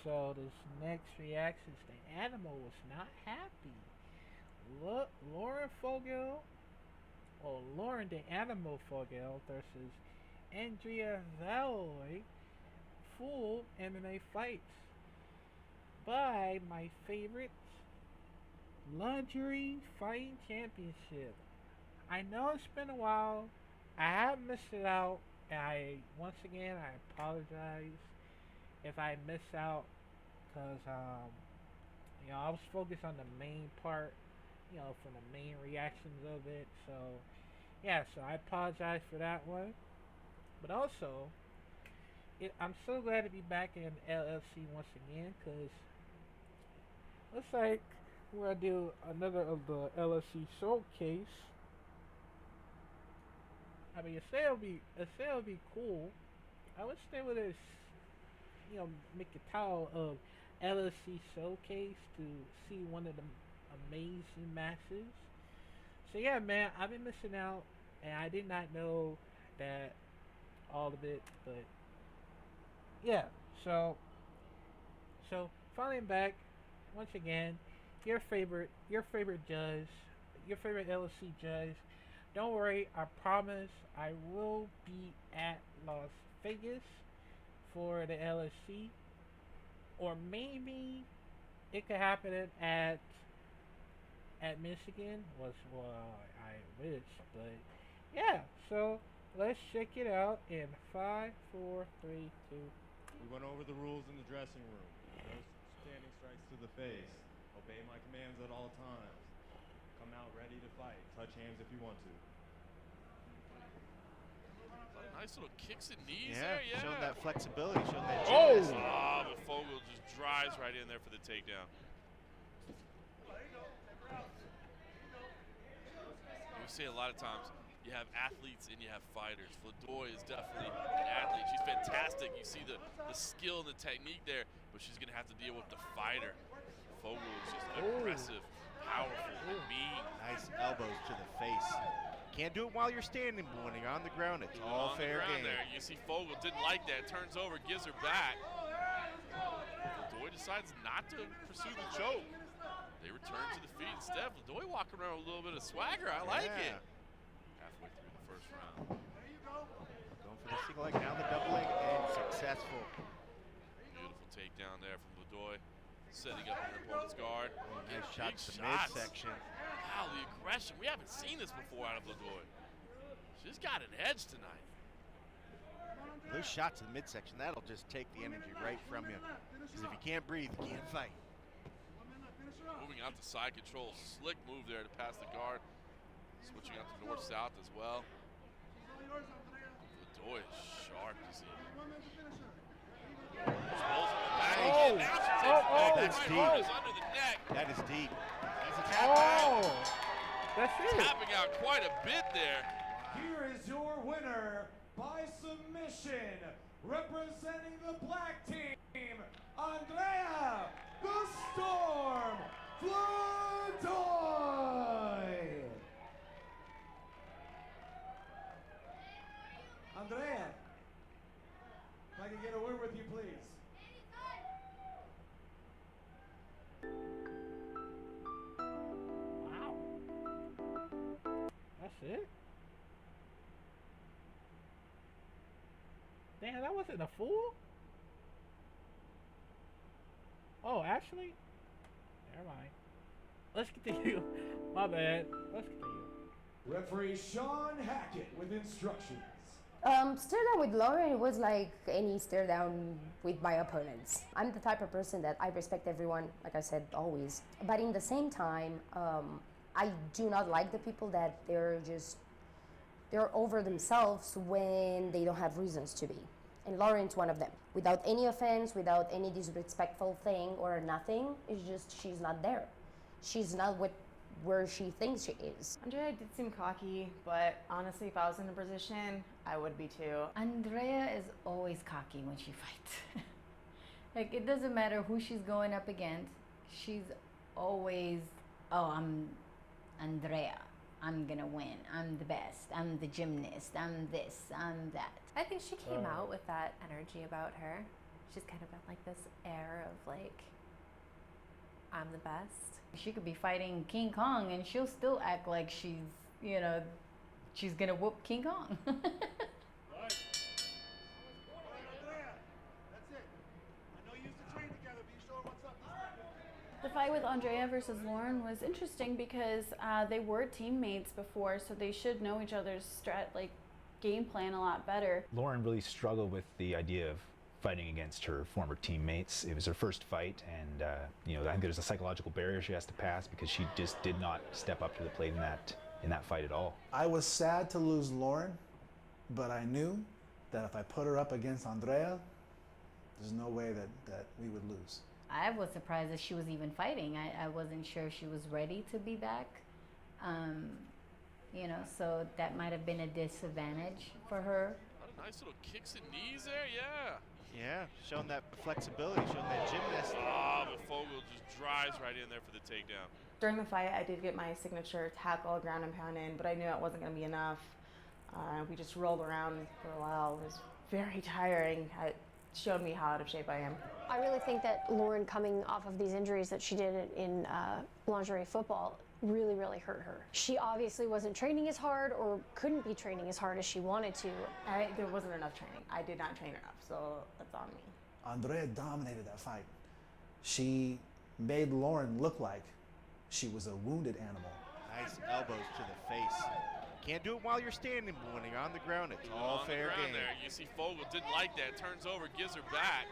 so this next reaction is the animal was not happy. Look, Lauren Fogle, or Lauren the Animal Fogle versus Andrea Vladoi, full MMA fights by my favorite luxury fighting championship. I know it's been a while. I have missed it out. And once again, I apologize if I miss out because I was focused on the main part, from the main reactions of it. So yeah, so I apologize for that one. But also, I'm so glad to be back in LLC once again because looks like we're gonna do another of the LLC showcase. I mean, it say it'll be cool. I wish they would have, make a title of LLC Showcase to see one of the amazing matches. So yeah, man, I've been missing out, and I did not know that all of it, but yeah. So so finally I'm back once again. Your favorite judge, your favorite LLC judge. Don't worry, I promise I will be at Las Vegas for the LSC, or maybe it could happen at Michigan. Was well, I wish, but yeah. So let's check it out in five, four, three, two. We went over the rules in the dressing room. No standing strikes to the face. Obey my commands at all times. Come out ready to fight. Touch hands if you want to. Nice little kicks and knees Yeah, there, yeah. showing that flexibility, showing that Oh! gymnast. Oh, but Fogle just drives right in there for the takedown. We say a lot of times you have athletes and you have fighters. Vladoi is definitely an athlete. She's fantastic. You see the skill and the technique there, but she's going to have to deal with the fighter. Fogle is just aggressive, powerful, and mean. Nice elbows to the face. Can't do it while you're standing, but when you're on the ground, it's all fair game. There. You see Fogle didn't like that, turns over, gives her back. Vladoi decides not to pursue the choke. They return to the feet instead. Vladoi walking around with a little bit of swagger. I like it. Halfway through the first round. Going for the single leg, now the double leg, and successful. Beautiful takedown there from Vladoi. Setting up her opponent's guard. Nice shot to the shots. midsection. Wow, the aggression. We haven't seen this before out of Vladoi. She's got an edge tonight. Those shots to the midsection, that'll just take the energy right from you. Because if you can't breathe, you can't fight. Moving out to side control. Slick move there to pass the guard. Switching out to north-south as well. Vladoi is sharp to see. Oh, that's deep. Under the neck. That is deep. That's a tap Oh, out. that's it. Tapping out quite a bit there. Here is your winner by submission, representing the black team, Andreea the Storm Vladoi. Andreea, if I can get a word with you, please. Wow. That's it? Damn, that wasn't a fool? Oh, actually? Never mind. Let's continue. My bad. Let's continue. Referee Sean Hackett with instructions. Stare down with Lauren, it was like any stare down with my opponents. I'm the type of person that I respect everyone, like I said, always. But in the same time, I do not like the people that they're over themselves when they don't have reasons to be. And Lauren's one of them. Without any offense, without any disrespectful thing or nothing, it's just she's not there. She's not where she thinks she is. Andrea did seem cocky, but honestly, if I was in the position, I would be too. Andrea is always cocky when she fights. Like, it doesn't matter who she's going up against. She's always, oh, I'm Andrea. I'm gonna win. I'm the best. I'm the gymnast. I'm this. I'm that. I think she came out with that energy about her. she's kind of got like this air of like, I'm the best. She could be fighting King Kong and she'll still act like she's, you know, she's gonna whoop King Kong. The fight with Andreea versus Lauren was interesting because they were teammates before, so they should know each other's game plan a lot better. Lauren really struggled with the idea of fighting against her former teammates. It was her first fight, and you know, I think there's a psychological barrier she has to pass because she just did not step up to the plate in that fight at all. I was sad to lose Lauren, but I knew that if I put her up against Andreea, there's no way that we would lose. I was surprised that she was even fighting. I wasn't sure she was ready to be back. You know, so that might have been a disadvantage for her. Nice little kicks and knees there, yeah. Yeah, showing that flexibility, showing that gymnast. Ah, but Fogle just drives right in there for the takedown. During the fight, I did get my signature tackle, ground and pound in, but I knew it wasn't going to be enough. We just rolled around for a while. It was very tiring. It showed me how out of shape I am. I really think that Lauren, coming off of these injuries that she did in lingerie football, really, really hurt her. She obviously wasn't training as hard or couldn't be training as hard as she wanted to. There wasn't enough training. I did not train enough, so that's on me. Andreea dominated that fight. She made Lauren look like she was a wounded animal. Nice elbows to the face. Can't do it while you're standing, but when you're on the ground, it's all fair game. There. You see Fogle didn't like that, turns over, gives her back.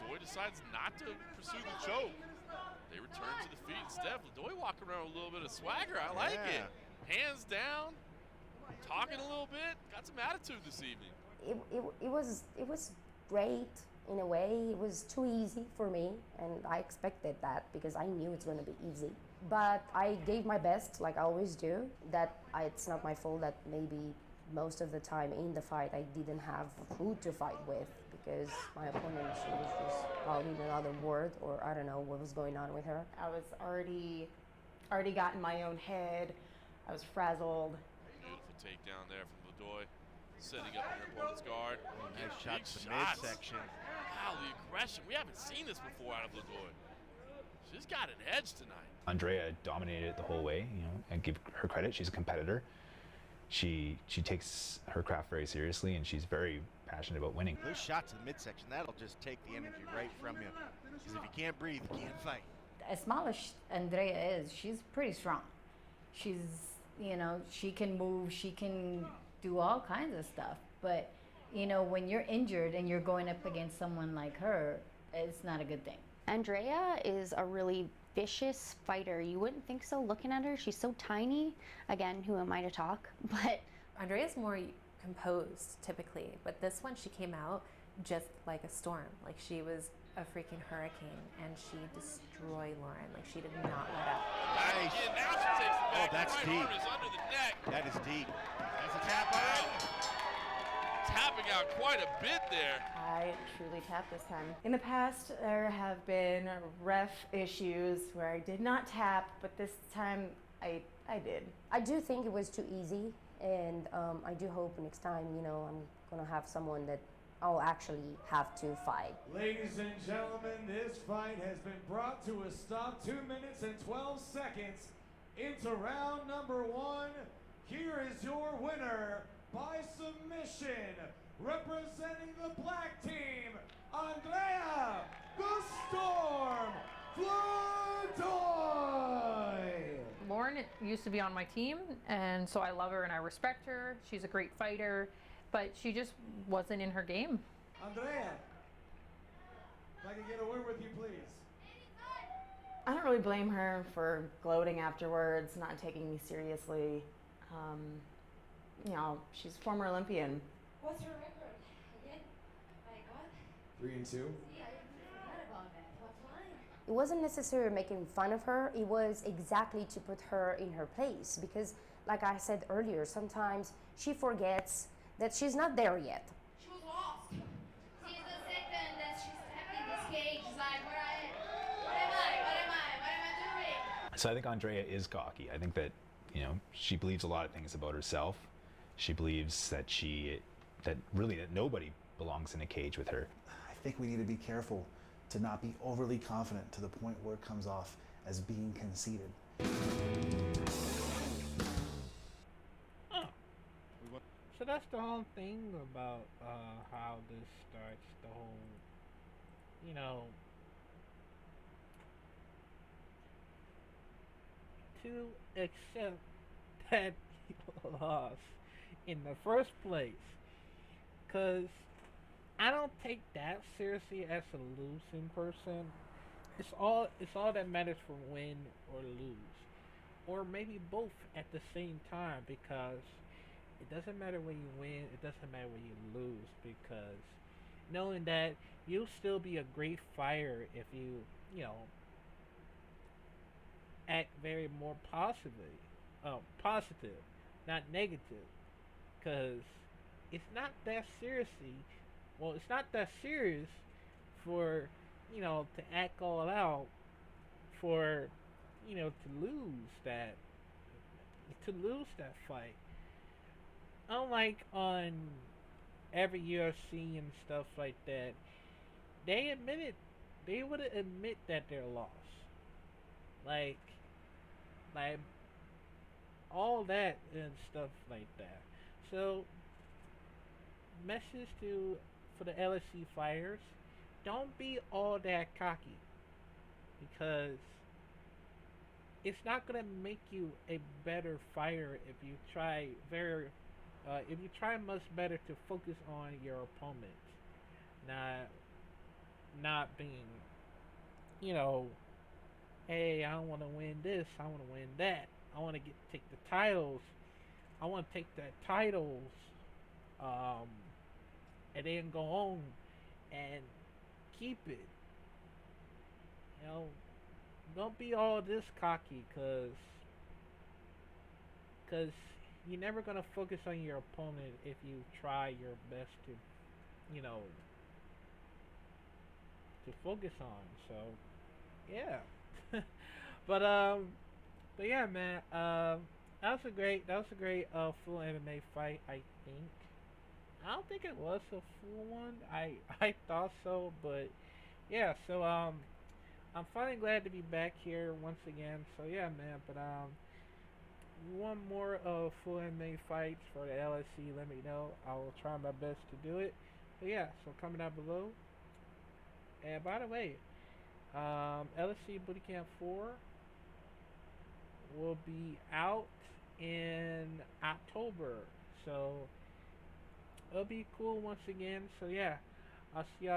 Vladoi decides not to pursue the choke. They return to the feet instead. Vladoi walking around with a little bit of swagger. I like it. Hands down, talking a little bit. Got some attitude this evening. It was great in a way. It was too easy for me, and I expected that because I knew it's going to be easy. But I gave my best, like I always do. It's not my fault that maybe most of the time in the fight I didn't have who to fight with, because my opponent, she was just probably in another ward, or I don't know what was going on with her. I was already got in my own head. I was frazzled. Beautiful takedown there from Vladoi, setting up her opponent's guard. Nice shot to the midsection. Wow, the aggression. We haven't seen this before out of Vladoi. She's got an edge tonight. Andreea dominated it the whole way, you know, and give her credit. She's a competitor. She takes her craft very seriously, and she's very passionate about winning. Those shots in the midsection, that'll just take the energy right from you. Because if you can't breathe, you can't fight. As small as Andreea is, she's pretty strong. She's, you know, she can move, she can do all kinds of stuff. But, you know, when you're injured and you're going up against someone like her, it's not a good thing. Andreea is a really vicious fighter. You wouldn't think so looking at her. She's so tiny. Again, who am I to talk? But Andrea's more composed typically, but this one she came out just like a storm. Like she was a freaking hurricane, and she destroyed Lauren. Like she did not let up. Nice. Again, now she takes it back. Oh, that's right deep. arm is under the neck. That is deep. That's a tap out. Tapping out quite a bit there. I truly tapped this time. In the past, there have been ref issues where I did not tap, but this time I did. I do think it was too easy, and I do hope next time, you know, I'm gonna have someone that I'll actually have to fight. Ladies and gentlemen, this fight has been brought to a stop. 2 minutes and 12 seconds into round number 1. Here is your winner by submission, representing the black team, Andreea the Storm Vladoi. Lauren used to be on my team, and so I love her and I respect her. She's a great fighter, but she just wasn't in her game. Andreea, if I can get a word with you, please. I don't really blame her for gloating afterwards, not taking me seriously. You know, she's a former Olympian. What's her record? Again? I got 3-2. Yeah, I forgot about that. What's mine? It wasn't necessarily making fun of her, it was exactly to put her in her place, because like I said earlier, sometimes she forgets that she's not there yet. She was lost. She's the second that she stepped in this cage. She's like, where I am? What am I doing? So I think Andreea is cocky. I think that, you know, she believes a lot of things about herself. She believes that that nobody belongs in a cage with her. I think we need to be careful to not be overly confident to the point where it comes off as being conceited. So that's the whole thing about how this starts. The whole, you know, to accept that you lost in the first place. Because I don't take that seriously as a losing person. It's all that matters for win or lose, or maybe both at the same time. Because it doesn't matter when you win, it doesn't matter when you lose. Because knowing that you'll still be a great fighter if you know, act very more positive, not negative. Because it's not that seriously. Well, it's not that serious for, to act all out for, to lose that fight. Unlike on every UFC and stuff like that, they would admit that they're lost. Like, like all that and stuff like that. So, message for the LSC fighters: don't be all that cocky, because it's not gonna make you a better fighter if you try much better to focus on your opponent, not being, hey, I want to win this, I want to win that, I want to take the titles, I want to take the titles, and then go on and keep it. Don't be all this cocky, cause you're never gonna focus on your opponent if you try your best to, to focus on. So, yeah. but yeah, man. That was a great full MMA fight. I think. I don't think it was a full one. I thought so, but yeah. So I'm finally glad to be back here once again. So yeah, man. But one more full MMA fights for the LSC. Let me know. I will try my best to do it. But yeah. So comment down below. And by the way, LSC Bootcamp 4 will be out in October. So it'll be cool once again. So yeah, I'll see y'all.